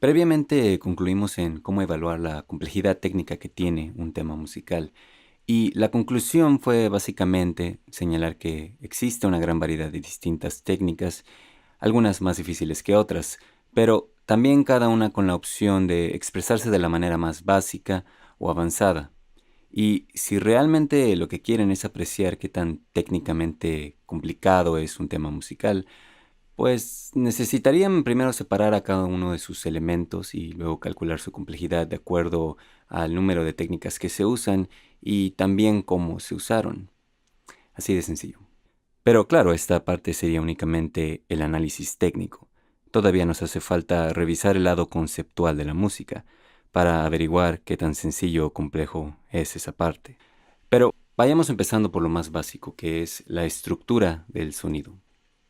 Previamente concluimos en cómo evaluar la complejidad técnica que tiene un tema musical, y la conclusión fue básicamente señalar que existe una gran variedad de distintas técnicas, algunas más difíciles que otras, pero también cada una con la opción de expresarse de la manera más básica o avanzada. Y si realmente lo que quieren es apreciar qué tan técnicamente complicado es un tema musical, pues necesitarían primero separar a cada uno de sus elementos y luego calcular su complejidad de acuerdo al número de técnicas que se usan y también cómo se usaron. Así de sencillo. Pero claro, esta parte sería únicamente el análisis técnico. Todavía nos hace falta revisar el lado conceptual de la música para averiguar qué tan sencillo o complejo es esa parte. Pero vayamos empezando por lo más básico, que es la estructura del sonido.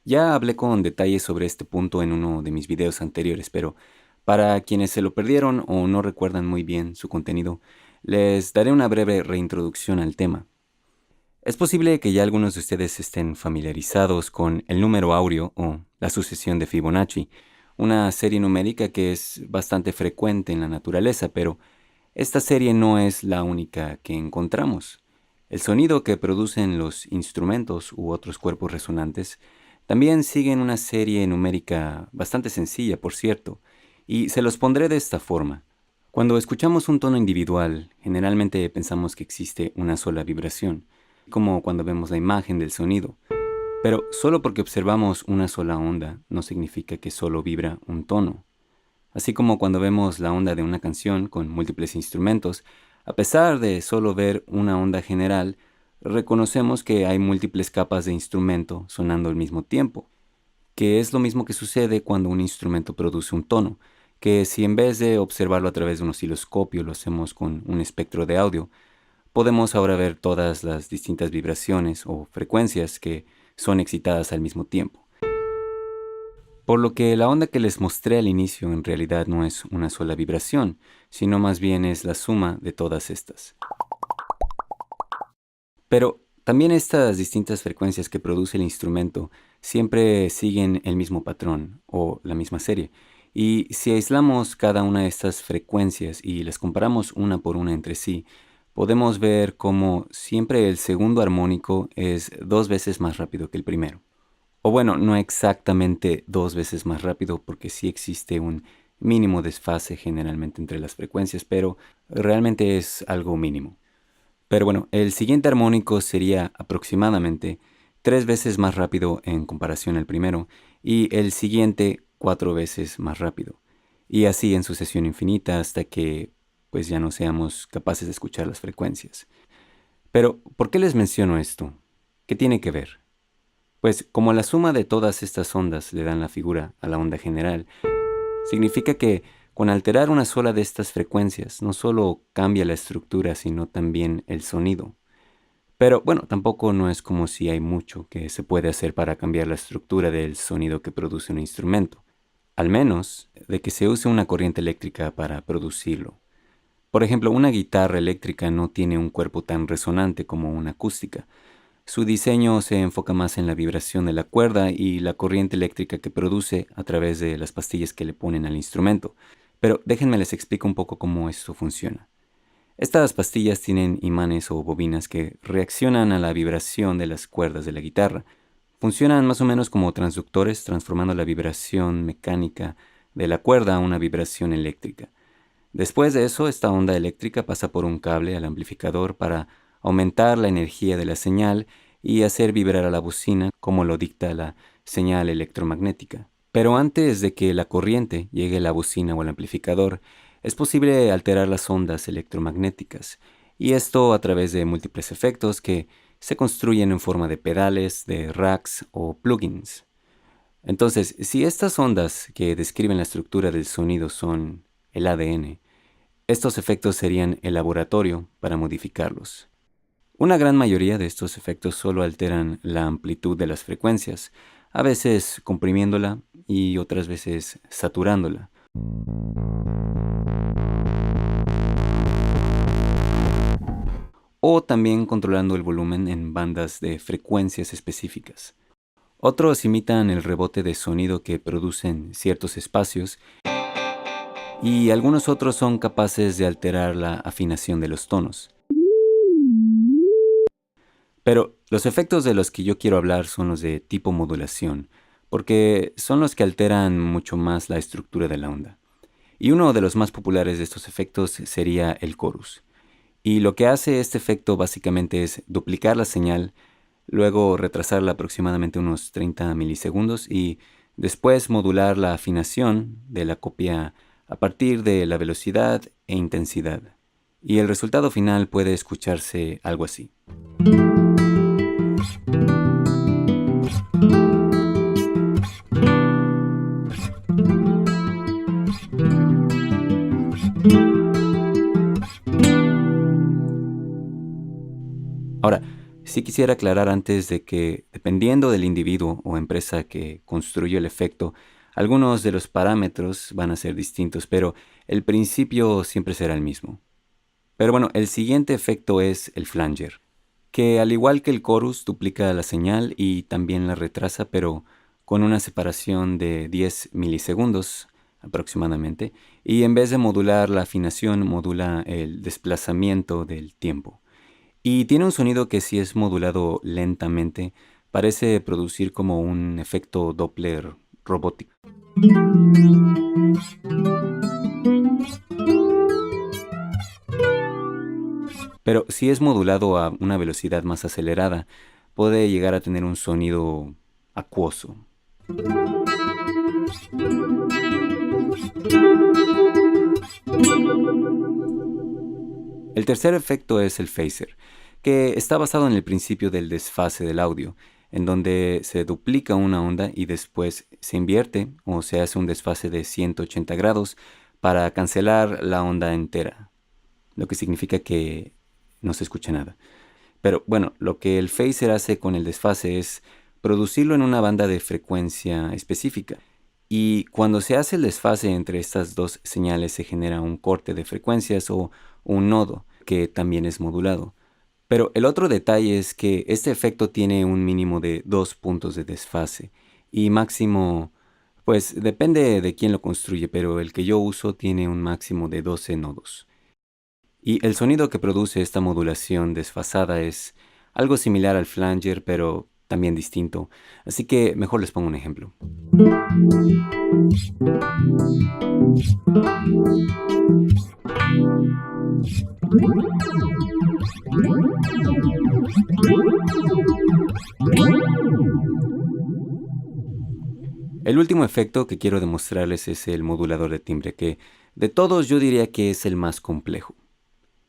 Ya hablé con detalle sobre este punto en uno de mis videos anteriores, pero para quienes se lo perdieron o no recuerdan muy bien su contenido, les daré una breve reintroducción al tema. Es posible que ya algunos de ustedes estén familiarizados con el número áureo o la sucesión de Fibonacci, una serie numérica que es bastante frecuente en la naturaleza, pero esta serie no es la única que encontramos. El sonido que producen los instrumentos u otros cuerpos resonantes también siguen una serie numérica bastante sencilla, por cierto, y se los pondré de esta forma. Cuando escuchamos un tono individual, generalmente pensamos que existe una sola vibración, como cuando vemos la imagen del sonido. Pero solo porque observamos una sola onda no significa que solo vibra un tono. Así como cuando vemos la onda de una canción con múltiples instrumentos, a pesar de solo ver una onda general, reconocemos que hay múltiples capas de instrumento sonando al mismo tiempo, que es lo mismo que sucede cuando un instrumento produce un tono, que si en vez de observarlo a través de un osciloscopio lo hacemos con un espectro de audio, podemos ahora ver todas las distintas vibraciones o frecuencias que son excitadas al mismo tiempo. Por lo que la onda que les mostré al inicio en realidad no es una sola vibración, sino más bien es la suma de todas estas. Pero también estas distintas frecuencias que produce el instrumento siempre siguen el mismo patrón o la misma serie. Y si aislamos cada una de estas frecuencias y las comparamos una por una entre sí, podemos ver cómo siempre el segundo armónico es 2 veces más rápido que el primero. O bueno, no exactamente 2 veces más rápido porque sí existe un mínimo desfase generalmente entre las frecuencias, pero realmente es algo mínimo. Pero bueno, el siguiente armónico sería aproximadamente 3 veces más rápido en comparación al primero y el siguiente 4 veces más rápido. Y así en sucesión infinita hasta que pues ya no seamos capaces de escuchar las frecuencias. Pero, ¿por qué les menciono esto? ¿Qué tiene que ver? Pues como la suma de todas estas ondas le dan la figura a la onda general, significa que con alterar una sola de estas frecuencias no solo cambia la estructura, sino también el sonido. Pero bueno, tampoco no es como si hay mucho que se puede hacer para cambiar la estructura del sonido que produce un instrumento, al menos de que se use una corriente eléctrica para producirlo. Por ejemplo, una guitarra eléctrica no tiene un cuerpo tan resonante como una acústica. Su diseño se enfoca más en la vibración de la cuerda y la corriente eléctrica que produce a través de las pastillas que le ponen al instrumento. Pero déjenme les explico un poco cómo esto funciona. Estas pastillas tienen imanes o bobinas que reaccionan a la vibración de las cuerdas de la guitarra. Funcionan más o menos como transductores, transformando la vibración mecánica de la cuerda a una vibración eléctrica. Después de eso, esta onda eléctrica pasa por un cable al amplificador para aumentar la energía de la señal y hacer vibrar a la bocina como lo dicta la señal electromagnética. Pero antes de que la corriente llegue a la bocina o al amplificador, es posible alterar las ondas electromagnéticas, y esto a través de múltiples efectos que se construyen en forma de pedales, de racks o plugins. Entonces, si estas ondas que describen la estructura del sonido son el ADN, estos efectos serían el laboratorio para modificarlos. Una gran mayoría de estos efectos solo alteran la amplitud de las frecuencias, a veces comprimiéndola y otras veces saturándola, o también controlando el volumen en bandas de frecuencias específicas. Otros imitan el rebote de sonido que producen ciertos espacios y algunos otros son capaces de alterar la afinación de los tonos. Pero los efectos de los que yo quiero hablar son los de tipo modulación, porque son los que alteran mucho más la estructura de la onda. Y uno de los más populares de estos efectos sería el chorus. Y lo que hace este efecto básicamente es duplicar la señal, luego retrasarla aproximadamente unos 30 milisegundos y después modular la afinación de la copia a partir de la velocidad e intensidad. Y el resultado final puede escucharse algo así. Ahora, sí quisiera aclarar antes de que, dependiendo del individuo o empresa que construyó el efecto, algunos de los parámetros van a ser distintos, pero el principio siempre será el mismo. Pero bueno, el siguiente efecto es el flanger, que al igual que el chorus duplica la señal y también la retrasa, pero con una separación de 10 milisegundos aproximadamente, y en vez de modular la afinación, modula el desplazamiento del tiempo. Y tiene un sonido que si es modulado lentamente, parece producir como un efecto Doppler robótico. Pero si es modulado a una velocidad más acelerada, puede llegar a tener un sonido acuoso. El tercer efecto es el phaser, que está basado en el principio del desfase del audio, en donde se duplica una onda y después se invierte o se hace un desfase de 180 grados para cancelar la onda entera, lo que significa que no se escucha nada. Pero bueno, lo que el phaser hace con el desfase es producirlo en una banda de frecuencia específica. Y cuando se hace el desfase entre estas dos señales se genera un corte de frecuencias o un nodo que también es modulado. Pero el otro detalle es que este efecto tiene un mínimo de 2 puntos de desfase y máximo, pues depende de quién lo construye, pero el que yo uso tiene un máximo de 12 nodos. Y el sonido que produce esta modulación desfasada es algo similar al flanger, pero también distinto. Así que mejor les pongo un ejemplo. El último efecto que quiero demostrarles es el modulador de timbre, que de todos yo diría que es el más complejo.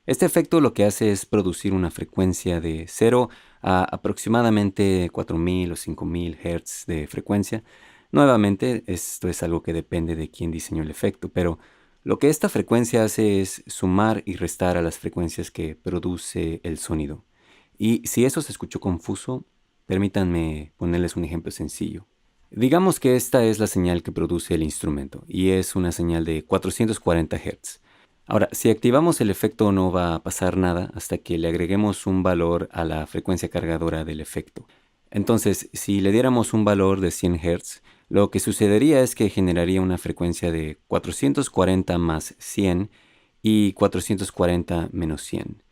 Este efecto lo que hace es producir una frecuencia de 0 a aproximadamente 4000 o 5000 Hz de frecuencia. Nuevamente, esto es algo que depende de quién diseñó el efecto, pero lo que esta frecuencia hace es sumar y restar a las frecuencias que produce el sonido. Y si eso se escuchó confuso, permítanme ponerles un ejemplo sencillo. Digamos que esta es la señal que produce el instrumento y es una señal de 440 Hz. Ahora, si activamos el efecto no va a pasar nada hasta que le agreguemos un valor a la frecuencia cargadora del efecto. Entonces, si le diéramos un valor de 100 Hz, lo que sucedería es que generaría una frecuencia de 440 más 100 y 440 menos 100.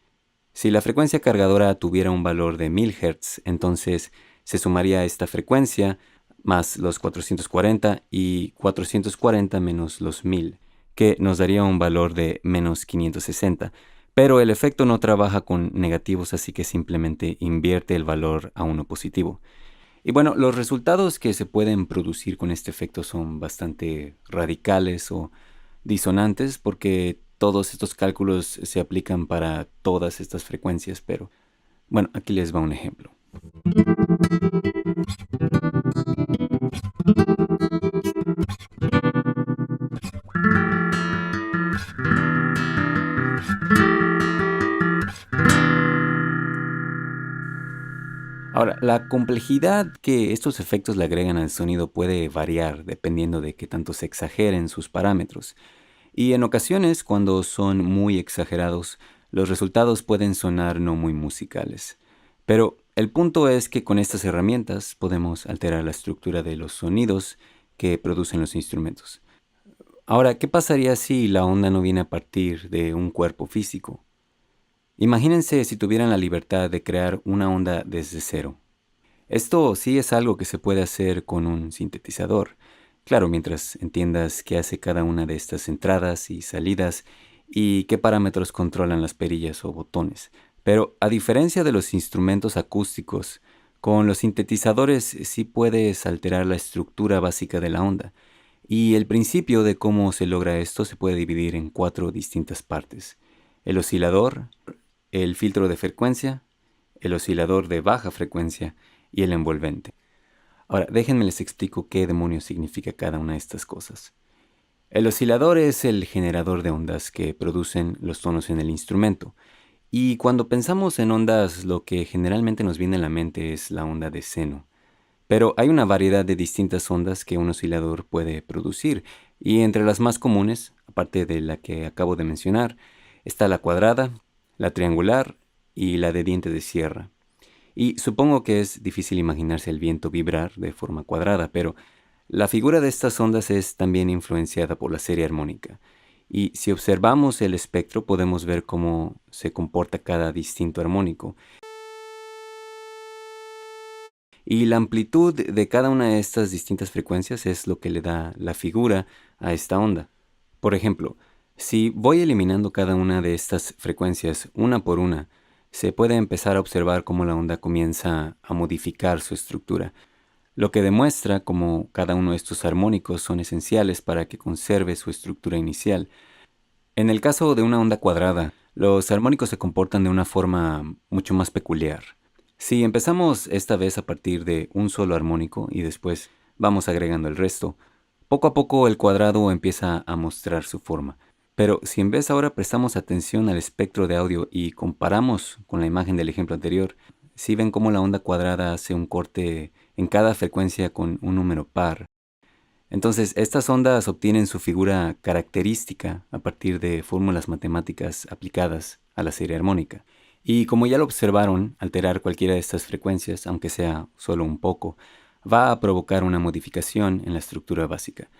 Si la frecuencia cargadora tuviera un valor de 1000 Hz, entonces se sumaría esta frecuencia más los 440 y 440 menos los 1000, que nos daría un valor de menos 560. Pero el efecto no trabaja con negativos, así que simplemente invierte el valor a uno positivo. Y bueno, los resultados que se pueden producir con este efecto son bastante radicales o disonantes porque todos estos cálculos se aplican para todas estas frecuencias, pero bueno, aquí les va un ejemplo. Ahora, la complejidad que estos efectos le agregan al sonido puede variar dependiendo de qué tanto se exageren sus parámetros. Y en ocasiones, cuando son muy exagerados, los resultados pueden sonar no muy musicales. Pero el punto es que con estas herramientas podemos alterar la estructura de los sonidos que producen los instrumentos. Ahora, ¿qué pasaría si la onda no viene a partir de un cuerpo físico? Imagínense si tuvieran la libertad de crear una onda desde cero. Esto sí es algo que se puede hacer con un sintetizador. Claro, mientras entiendas qué hace cada una de estas entradas y salidas y qué parámetros controlan las perillas o botones. Pero a diferencia de los instrumentos acústicos, con los sintetizadores sí puedes alterar la estructura básica de la onda. Y el principio de cómo se logra esto se puede dividir en cuatro distintas partes. El oscilador, el filtro de frecuencia, el oscilador de baja frecuencia y el envolvente. Ahora, déjenme les explico qué demonios significa cada una de estas cosas. El oscilador es el generador de ondas que producen los tonos en el instrumento. Y cuando pensamos en ondas, lo que generalmente nos viene a la mente es la onda de seno. Pero hay una variedad de distintas ondas que un oscilador puede producir, y entre las más comunes, aparte de la que acabo de mencionar, está la cuadrada, la triangular y la de diente de sierra. Y supongo que es difícil imaginarse el viento vibrar de forma cuadrada, pero la figura de estas ondas es también influenciada por la serie armónica. Y si observamos el espectro podemos ver cómo se comporta cada distinto armónico. Y la amplitud de cada una de estas distintas frecuencias es lo que le da la figura a esta onda. Por ejemplo, si voy eliminando cada una de estas frecuencias una por una, se puede empezar a observar cómo la onda comienza a modificar su estructura, lo que demuestra cómo cada uno de estos armónicos son esenciales para que conserve su estructura inicial. En el caso de una onda cuadrada, los armónicos se comportan de una forma mucho más peculiar. Si empezamos esta vez a partir de un solo armónico y después vamos agregando el resto, poco a poco el cuadrado empieza a mostrar su forma. Pero si en vez ahora prestamos atención al espectro de audio y comparamos con la imagen del ejemplo anterior, si ven cómo la onda cuadrada hace un corte en cada frecuencia con un número par. Entonces, estas ondas obtienen su figura característica a partir de fórmulas matemáticas aplicadas a la serie armónica. Y como ya lo observaron, alterar cualquiera de estas frecuencias, aunque sea solo un poco, va a provocar una modificación en la estructura básica.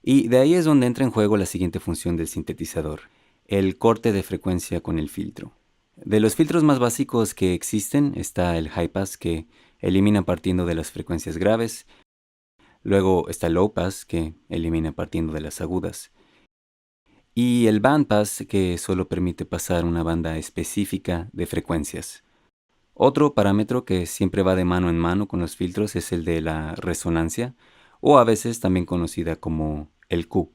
Y de ahí es donde entra en juego la siguiente función del sintetizador, el corte de frecuencia con el filtro. De los filtros más básicos que existen está el high pass, que elimina partiendo de las frecuencias graves. Luego está el low pass, que elimina partiendo de las agudas. Y el band pass, que solo permite pasar una banda específica de frecuencias. Otro parámetro que siempre va de mano en mano con los filtros es el de la resonancia, o a veces también conocida como el Q.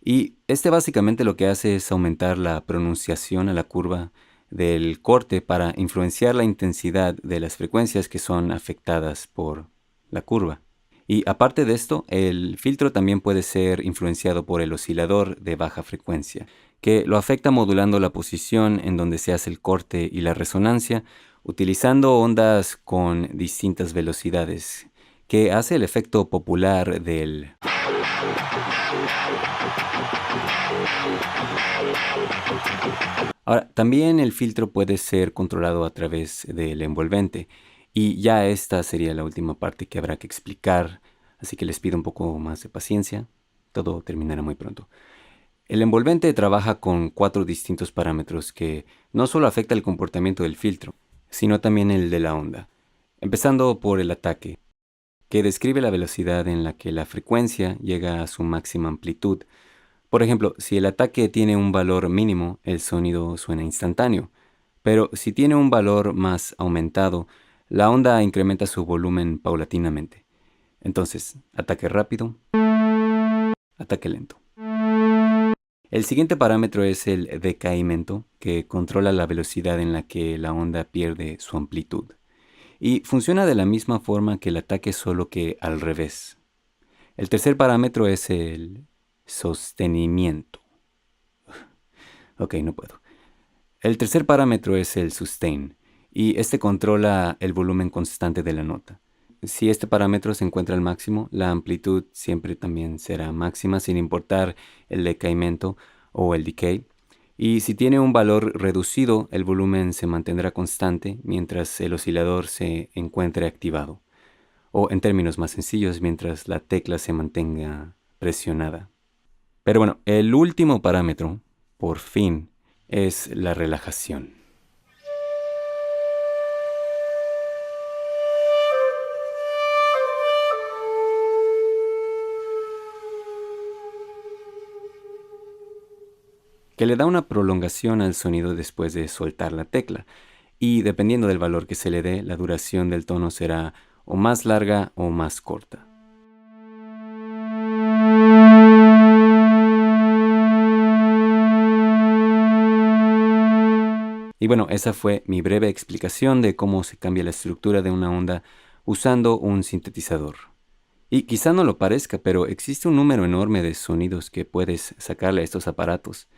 Y este básicamente lo que hace es aumentar la pronunciación a la curva del corte para influenciar la intensidad de las frecuencias que son afectadas por la curva. Y aparte de esto, el filtro también puede ser influenciado por el oscilador de baja frecuencia, que lo afecta modulando la posición en donde se hace el corte y la resonancia, utilizando ondas con distintas velocidades, que hace el efecto popular del... Ahora, también el filtro puede ser controlado a través del envolvente, y ya esta sería la última parte que habrá que explicar, así que les pido un poco más de paciencia, todo terminará muy pronto. El envolvente trabaja con cuatro distintos parámetros que no solo afectan el comportamiento del filtro, sino también el de la onda, empezando por el ataque, que describe la velocidad en la que la frecuencia llega a su máxima amplitud. Por ejemplo, si el ataque tiene un valor mínimo, el sonido suena instantáneo, pero si tiene un valor más aumentado, la onda incrementa su volumen paulatinamente. Entonces, ataque rápido, ataque lento. El siguiente parámetro es el decaimiento, que controla la velocidad en la que la onda pierde su amplitud. Y funciona de la misma forma que el ataque, solo que al revés. El tercer parámetro es el sostenimiento. Ok, no puedo. El tercer parámetro es el sustain, y este controla el volumen constante de la nota. Si este parámetro se encuentra al máximo, la amplitud siempre también será máxima sin importar el decaimiento o el decay. Y si tiene un valor reducido, el volumen se mantendrá constante mientras el oscilador se encuentre activado. O en términos más sencillos, mientras la tecla se mantenga presionada. Pero bueno, el último parámetro, por fin, es la relajación. Que le da una prolongación al sonido después de soltar la tecla. Y dependiendo del valor que se le dé, la duración del tono será o más larga o más corta. Y bueno, esa fue mi breve explicación de cómo se cambia la estructura de una onda usando un sintetizador. Y quizá no lo parezca, pero existe un número enorme de sonidos que puedes sacarle a estos aparatos.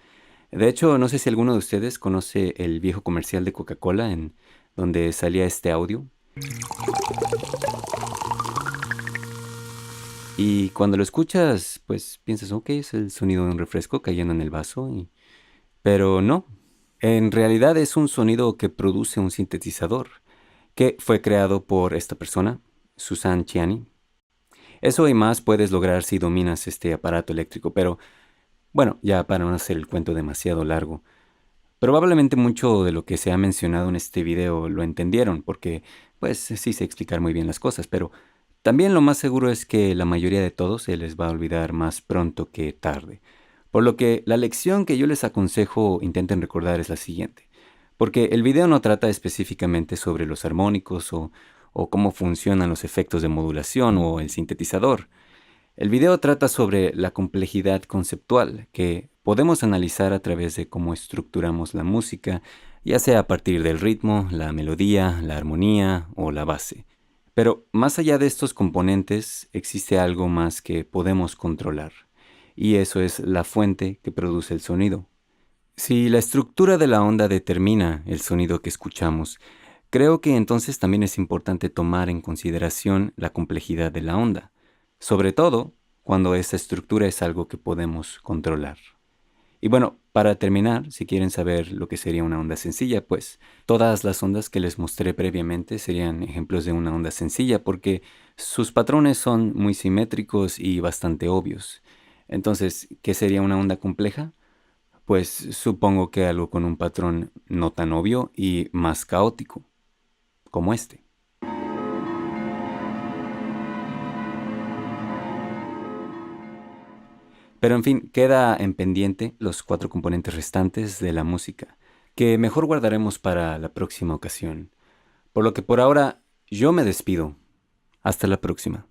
De hecho, no sé si alguno de ustedes conoce el viejo comercial de Coca-Cola en donde salía este audio. Y cuando lo escuchas, pues piensas, ok, es el sonido de un refresco cayendo en el vaso. Pero no, en realidad es un sonido que produce un sintetizador, que fue creado por esta persona, Susan Chiani. Eso y más puedes lograr si dominas este aparato eléctrico, pero bueno, ya para no hacer el cuento demasiado largo. Probablemente mucho de lo que se ha mencionado en este video lo entendieron, porque pues sí sé explicar muy bien las cosas, pero también lo más seguro es que la mayoría de todos se les va a olvidar más pronto que tarde. Por lo que la lección que yo les aconsejo intenten recordar es la siguiente, porque el video no trata específicamente sobre los armónicos o cómo funcionan los efectos de modulación o el sintetizador. El video trata sobre la complejidad conceptual que podemos analizar a través de cómo estructuramos la música, ya sea a partir del ritmo, la melodía, la armonía o la base. Pero más allá de estos componentes existe algo más que podemos controlar, y eso es la fuente que produce el sonido. Si la estructura de la onda determina el sonido que escuchamos, creo que entonces también es importante tomar en consideración la complejidad de la onda, sobre todo cuando esa estructura es algo que podemos controlar. Y bueno, para terminar, si quieren saber lo que sería una onda sencilla, pues todas las ondas que les mostré previamente serían ejemplos de una onda sencilla porque sus patrones son muy simétricos y bastante obvios. Entonces, ¿qué sería una onda compleja? Pues supongo que algo con un patrón no tan obvio y más caótico, como este. Pero en fin, queda en pendiente los 4 componentes restantes de la música, que mejor guardaremos para la próxima ocasión. Por lo que por ahora yo me despido. Hasta la próxima.